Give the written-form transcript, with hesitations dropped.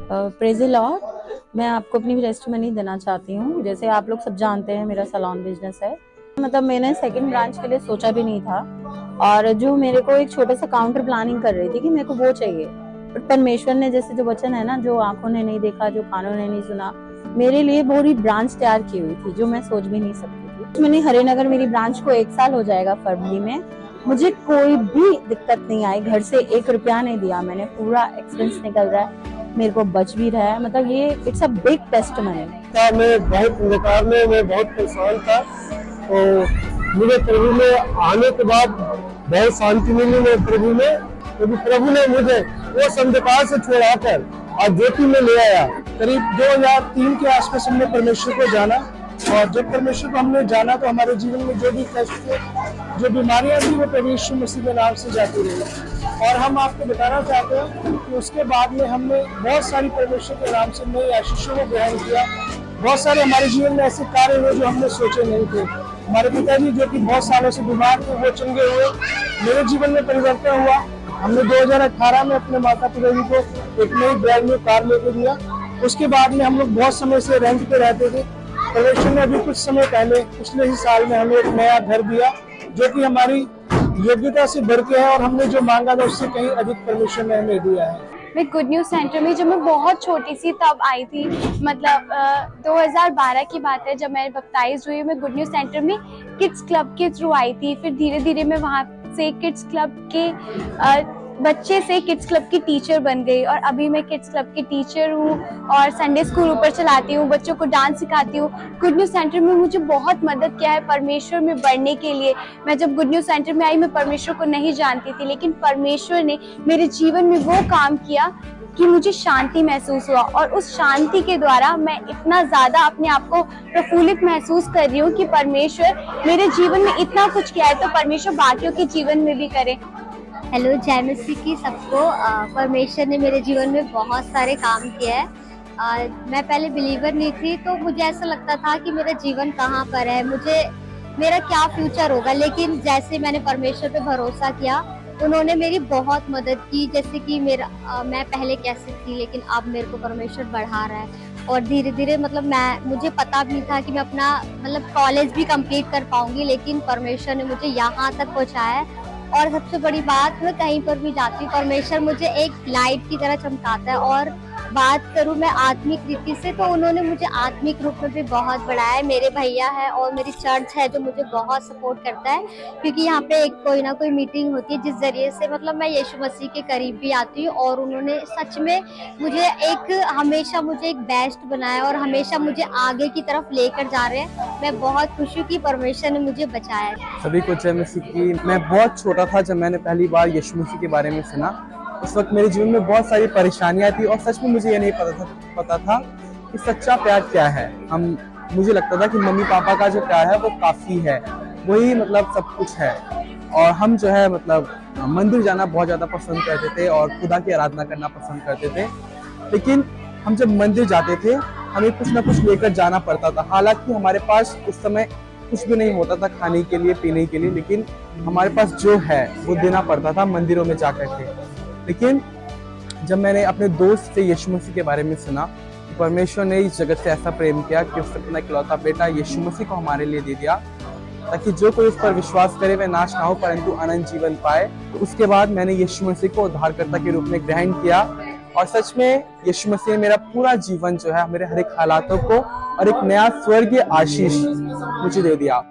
Praise the Lord. मैं आपको अपनी टेस्टिमनी देना चाहती हूँ। जैसे आप लोग सब जानते हैं मेरा सैलून बिज़नेस है। मतलब मैंने सेकंड ब्रांच के लिए सोचा भी नहीं था और जो मेरे को एक छोटा-सा काउंटर प्लानिंग कर रही थी कि मेरे को वो चाहिए। बट परमेश्वर ने जैसे जो वचन है ना, जो आँखों ने नहीं देखा, जो कानों ने नहीं सुना, मेरे लिए पूरी ब्रांच तैयार की हुई थी, जो मैं सोच भी नहीं सकती थी। मैंने हरिनगर मेरी ब्रांच को 1 साल हो जाएगा फरवरी में। मुझे कोई भी दिक्कत नहीं आई, घर से 1 रुपया नहीं दिया मैंने, पूरा एक्सपेंस निकल रहा है, मेरे को बच भी रहा है। मतलब ये इट्स अ बिग टेस्टिमनी। मैं बहुत अंधकार में मैं बहुत परेशान था, तो मुझे प्रभु में आने के बाद बहुत शांति मिली मैं प्रभु में, क्योंकि प्रभु ने मुझे वो अंधकार से छुड़ाकर आज ज्योति में ले आया। करीब 2003 के आसपास हमने परमेश्वर को जाना, और जब परमेश्वर को हमने जाना तो हमारे जीवन में जो भी कष्ट थे, जो बीमारियां थी, वो प्रभु यीशु मसीह के नाम से जाती रही। और हम आपको बताना चाहते हैं कि उसके बाद में हमने बहुत सारी परमेश्वर के नाम से नई आशीषों को ग्रहण किया। बहुत सारे हमारे जीवन में ऐसे कार्य हुए जो हमने सोचे नहीं थे। हमारे पिताजी जो कि बहुत सालों से बीमार थे, वो चंगे हुए। मेरे जीवन में परिवर्तन हुआ। हमने 2018 में अपने माता पिताजी को एक नई ब्रांड न्यू कार लेके दिया। उसके बाद में हम लोग बहुत समय से रेंट पे रहते थे। परमेश्वर ने अभी कुछ समय पहले पिछले ही साल में हमें एक नया घर दिया, जो कि हमारी योग्यता से बढ़ के है, और हमने जो मांगा था उससे कहीं अधिक परमेश्वर ने हमें दिया है। मैं गुड न्यूज़ सेंटर में जब मैं बहुत छोटी सी तब आई थी, मतलब 2012 की बात है जब मैं बप्टाइज हुई। मैं गुड न्यूज़ सेंटर में किड्स क्लब के थ्रू आई थी। फिर धीरे धीरे मैं वहाँ से किड्स क्लब के बच्चे से किड्स क्लब की टीचर बन गई, और अभी मैं किड्स क्लब की टीचर हूँ और संडे स्कूल ऊपर चलाती हूँ, बच्चों को डांस सिखाती हूँ। गुड न्यूज़ सेंटर में मुझे बहुत मदद किया है परमेश्वर में बढ़ने के लिए। मैं जब गुड न्यूज़ सेंटर में आई, मैं परमेश्वर को नहीं जानती थी, लेकिन परमेश्वर ने मेरे जीवन में वो काम किया कि मुझे शांति महसूस हुआ, और उस शांति के द्वारा मैं इतना ज़्यादा अपने आप को प्रफुल्लित महसूस कर रही हूँ कि परमेश्वर मेरे जीवन में इतना कुछ किया है, तो परमेश्वर बाकियों के जीवन में भी करे। हेलो, जय मसीह की सबको। परमेश्वर ने मेरे जीवन में बहुत सारे काम किए हैं। मैं पहले बिलीवर नहीं थी, तो मुझे ऐसा लगता था कि मेरा जीवन कहाँ पर है, मेरा क्या फ्यूचर होगा। लेकिन जैसे मैंने परमेश्वर पे भरोसा किया, उन्होंने मेरी बहुत मदद की। जैसे कि मैं पहले कैसे थी, लेकिन अब मेरे को परमेश्वर बढ़ा रहा है, और धीरे धीरे मतलब मुझे पता भी नहीं था कि मैं अपना कॉलेज भी कंप्लीट कर पाऊंगी, लेकिन परमेश्वर ने मुझे यहाँ तक पहुँचाया है। और सबसे बड़ी बात, मैं कहीं पर भी जाती हूँ, परमेश्वर मुझे एक लाइट की तरह चमकाता है। और बात करूँ मैं आत्मिक रीति से, तो उन्होंने मुझे आत्मिक रूप में भी बहुत बढ़ाया है। मेरे भैया है और मेरी चर्च है जो मुझे बहुत सपोर्ट करता है, क्योंकि यहाँ पे एक कोई ना कोई मीटिंग होती है जिस जरिए से मैं यीशु मसीह के करीब भी आती हूँ। और उन्होंने सच में मुझे हमेशा मुझे एक बेस्ट बनाया, और हमेशा मुझे आगे की तरफ लेकर जा रहे हैं। मैं बहुत खुश हूँ कि परमेश्वर ने मुझे बचाया है। सभी को जय मसीह की। मैं बहुत छोटा था जब मैंने पहली बार यीशु मसीह के बारे में सुना। उस वक्त मेरे जीवन में बहुत सारी परेशानियां थी, और सच में मुझे ये नहीं पता था कि सच्चा प्यार क्या है। मुझे लगता था कि मम्मी पापा का जो प्यार है वो काफ़ी है, वही सब कुछ है। और हम जो है मंदिर जाना बहुत ज़्यादा पसंद करते थे और खुदा की आराधना करना पसंद करते थे। लेकिन हम जब मंदिर जाते थे, हमें कुछ ना कुछ लेकर जाना पड़ता था। हालांकि हमारे पास उस समय कुछ भी नहीं होता था खाने के लिए, पीने के लिए, लेकिन हमारे पास जो है वो देना पड़ता था मंदिरों में जाकर के। लेकिन जब मैंने अपने दोस्त से यीशु मसीह के बारे में सुना, तो परमेश्वर ने इस जगत से ऐसा प्रेम किया कि उसने अपना इकलौता बेटा यीशु मसीह को हमारे लिए दे दिया, ताकि जो कोई उस पर विश्वास करे वह नाश ना हो परंतु अनंत जीवन पाए। तो उसके बाद मैंने यीशु मसीह को उद्धारकर्ता के रूप में ग्रहण किया, और सच में यीशु मसीह ने मेरा पूरा जीवन जो है, मेरे हर एक हालातों को और एक नया स्वर्गीय आशीष मुझे दे दिया।